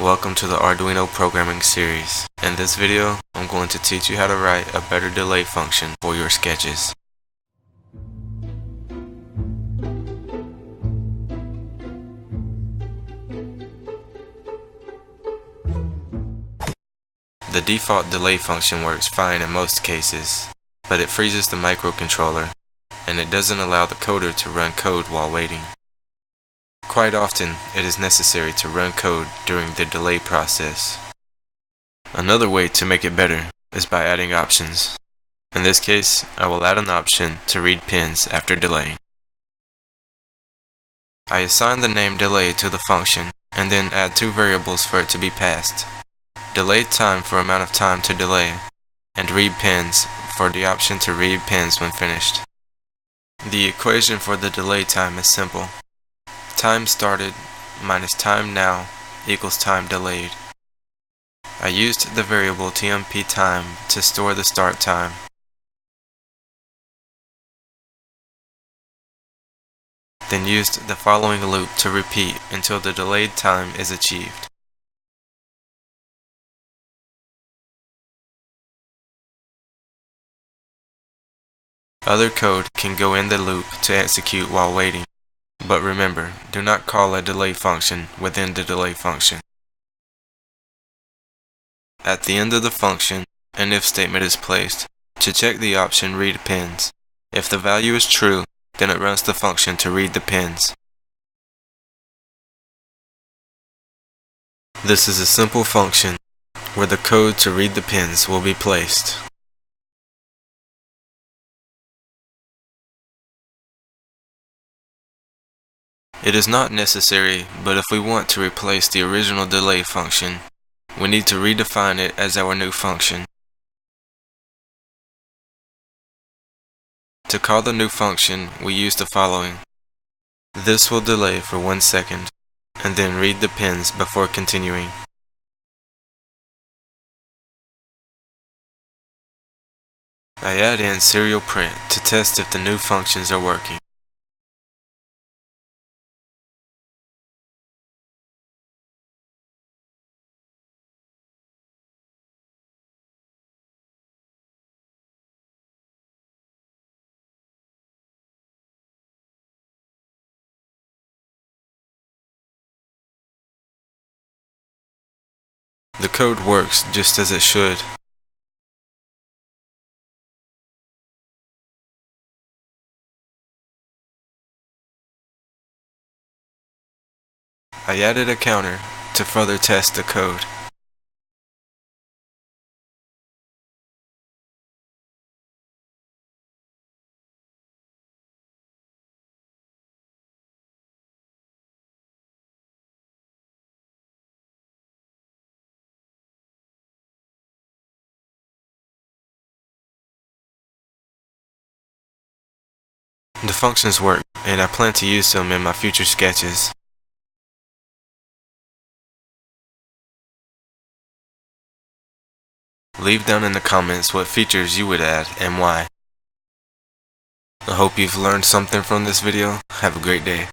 Welcome to the Arduino programming series. In this video, I'm going to teach you how to write a better delay function for your sketches. The default delay function works fine in most cases, but it freezes the microcontroller, and it doesn't allow the coder to run code while waiting. Quite often, it is necessary to run code during the delay process. Another way to make it better is by adding options. In this case, I will add an option to read pins after delay. I assign the name delay to the function, and then add two variables for it to be passed. delayTIME for amount of time to delay, and readPINS for the option to read pins when finished. The equation for the delayTIME is simple. Time started minus time now equals time delayed. I used the variable tmpTIME to store the start time. Then used the following loop to repeat until the delayed time is achieved. Other code can go in the loop to execute while waiting. But remember, do not call a delay function within the delay function. At the end of the function, an if statement is placed to check the option read pins. If the value is true, then it runs the function to read the pins. This is a simple function where the code to read the pins will be placed. It is not necessary, but if we want to replace the original delay function, we need to redefine it as our new function. To call the new function, we use the following. This will delay for 1 second, and then read the pins before continuing. I add in serial print to test if the new functions are working. The code works just as it should. I added a counter to further test the code. The functions work, and I plan to use them in my future sketches. Leave down in the comments what features you would add and why. I hope you've learned something from this video. Have a great day.